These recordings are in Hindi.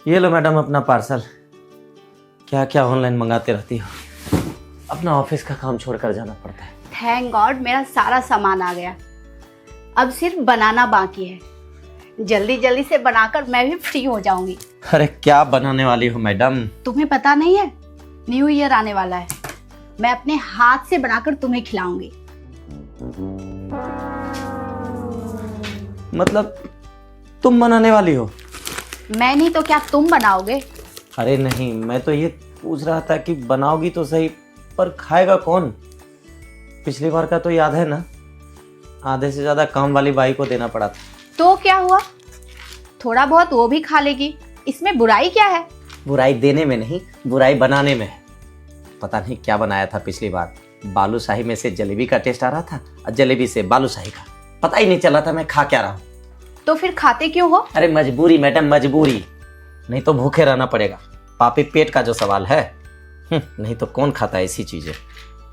ये लो मैडम अपना पार्सल। क्या क्या ऑनलाइन मंगाते रहती हो, अपना ऑफिस का काम छोड़कर जाना पड़ता है। थैंक गॉड मेरा सारा सामान आ गया। अब सिर्फ बनाना बाकी है। जल्दी जल्दी से बनाकर मैं भी फ्री हो जाऊंगी। अरे क्या बनाने वाली हो मैडम? तुम्हें पता नहीं है, न्यू ईयर आने वाला है। मैं अपने हाथ से बनाकर तुम्हें खिलाऊंगी। मतलब तुम बनाने वाली हो? मैं नहीं तो क्या तुम बनाओगे? अरे नहीं, मैं तो ये पूछ रहा था कि बनाओगी तो सही, पर खाएगा कौन? पिछली बार का तो याद है ना, आधे से ज्यादा काम वाली बाई को देना पड़ा था। तो क्या हुआ, थोड़ा बहुत वो भी खा लेगी, इसमें बुराई क्या है? बुराई देने में नहीं, बुराई बनाने में है। पता नहीं क्या बनाया था पिछली बार, बालूशाही में से जलेबी का टेस्ट आ रहा था और जलेबी से बालूशाही का, पता ही नहीं चला था मैं खा क्या रहा हूँ। तो फिर खाते क्यों हो? अरे मजबूरी मैडम, मजबूरी, नहीं तो भूखे रहना पड़ेगा। पापी पेट का जो सवाल है, नहीं तो कौन खाता है ऐसी चीजें।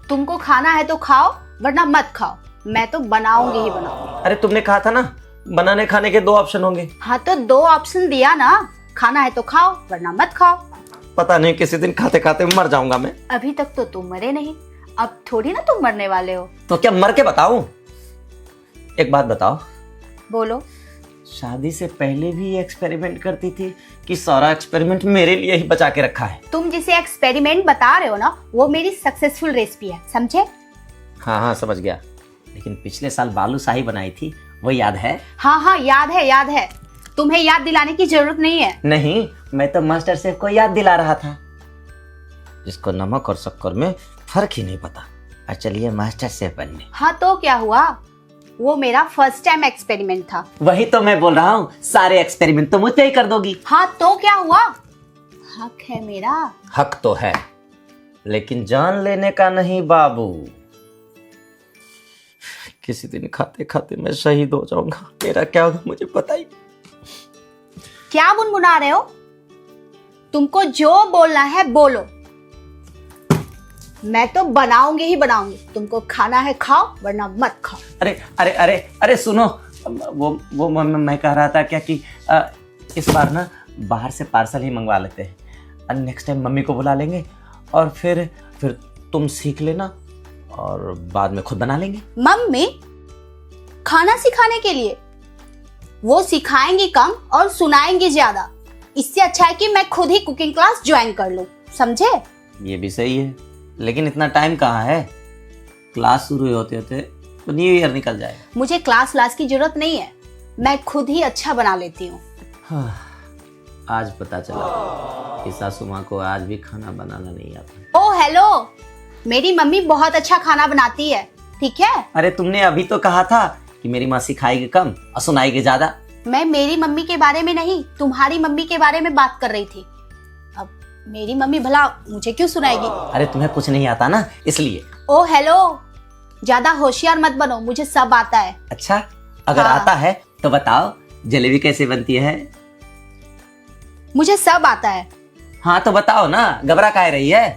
तुमको खाना है तो खाओ, वरना मत खाओ। मैं तो बनाऊंगी ही बनाऊंगी। अरे तुमने कहा था ना बनाने खाने के 2 ऑप्शन होंगे। हाँ तो 2 ऑप्शन दिया ना, खाना है तो खाओ वरना मत खाओ। पता नहीं किसी दिन खाते खाते मर जाऊंगा मैं। अभी तक तो तुम मरे नहीं, अब थोड़ी ना तुम मरने वाले हो। तो क्या मर के बताऊं? एक बात बताओ, बोलो। शादी से पहले भी ये एक्सपेरिमेंट करती थी कि सारा एक्सपेरिमेंट मेरे लिए ही बचा के रखा है? तुम जिसे एक्सपेरिमेंट बता रहे हो ना, वो मेरी सक्सेसफुल रेसिपी है, समझे? हाँ हाँ समझ गया, लेकिन पिछले साल बालूशाही बनाई थी, वो याद है? हाँ हाँ याद है, याद है। तुम्हें याद दिलाने की जरूरत नहीं है। नहीं, मैं तो मास्टर शेफ को याद दिला रहा था, जिसको नमक और शक्कर में फर्क ही नहीं पता, और चलिए मास्टर शेफ बनने। हाँ तो क्या हुआ, वो मेरा फर्स्ट टाइम एक्सपेरिमेंट था। वही तो मैं बोल रहा हूँ, सारे एक्सपेरिमेंट तो मुझ पे ही कर दोगी। हाँ तो क्या हुआ, हक है मेरा। हक तो है, लेकिन जान लेने का नहीं बाबू। किसी दिन खाते खाते मैं शहीद हो जाऊंगा, मेरा क्या होगा मुझे पता ही। क्या गुनगुना रहे हो? तुमको जो बोलना है बोलो। मैं तो बनाऊंगी ही बनाऊंगी, तुमको खाना है खाओ वरना मत खाओ। अरे अरे अरे अरे सुनो, वो मैं कह रहा था क्या कि इस बार ना बाहर से पार्सल ही मंगवा लेते हैं, और नेक्स्ट टाइम मम्मी को बुला लेंगे, और फिर तुम सीख लेना और बाद में खुद बना लेंगे। मम्मी खाना सिखाने के लिए? वो सिखाएंगी कम और सुनाएंगी ज्यादा। इससे अच्छा है कि मैं खुद ही कुकिंग क्लास ज्वाइन कर लूं, समझे? ये भी सही है, लेकिन इतना टाइम कहाँ है, क्लास शुरू होते होते तो न्यू ईयर निकल जाएगा। मुझे क्लास की जरूरत नहीं है, मैं खुद ही अच्छा बना लेती हूँ। हाँ, आज पता चला कि सासू माँ को आज भी खाना बनाना नहीं आता। ओ हेलो, मेरी मम्मी बहुत अच्छा खाना बनाती है, ठीक है? अरे तुमने अभी तो कहा था कि मेरी माँ सिखाएगी कम और सुनाएगी ज्यादा। मैं मेरी मम्मी के बारे में नहीं, तुम्हारी मम्मी के बारे में बात कर रही थी। अब मेरी मम्मी भला मुझे क्यों सुनाएगी? अरे तुम्हें कुछ नहीं आता ना, इसलिए। ओ हेलो, ज्यादा होशियार मत बनो, मुझे सब आता है। अच्छा, अगर हाँ। आता है तो बताओ जलेबी कैसे बनती है? मुझे सब आता है। हाँ तो बताओ ना, घबरा काहे रही है?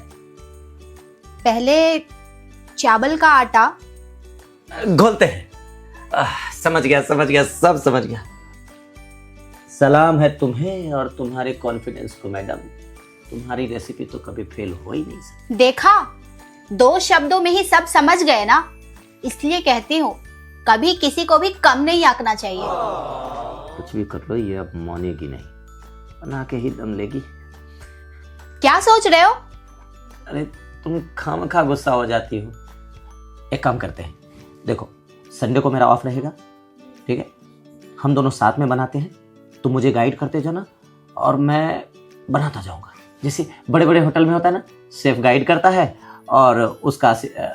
पहले चावल का आटा घोलते हैं। समझ गया, सब समझ गया। सलाम है तुम्हें और तुम्हारे कॉन्फिडेंस को मैडम, तुम्हारी रेसिपी तो कभी फेल हो ही नहीं सकती। देखा, 2 शब्दों में ही सब समझ गए ना, इसलिए कहती हूँ कभी किसी को भी कम नहीं आंकना चाहिए। कुछ भी कर लो, ये अब मानेगी नहीं, बना के ही दम लेगी। क्या सोच रहे हो? अरे तुम खामखा गुस्सा हो जाती हो। एक काम करते हैं, देखो संडे को मेरा ऑफ रहेगा, ठीक है? हम दोनों साथ में बनाते हैं, तुम मुझे गाइड करते जाना और मैं बनाता जाऊंगा। जैसे बड़े बड़े होटल में होता है ना, शेफ गाइड करता है और उसका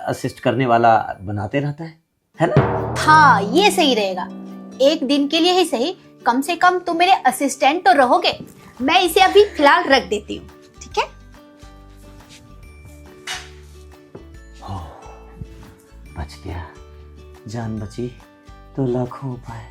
असिस्ट करने वाला बनाते रहता है ना? हाँ ये सही रहेगा, एक दिन के लिए ही सही, कम से कम तुम मेरे असिस्टेंट तो रहोगे। मैं इसे अभी फिलहाल रख देती हूँ, ठीक है? बच गया, जान बची तो लाखों उपाय।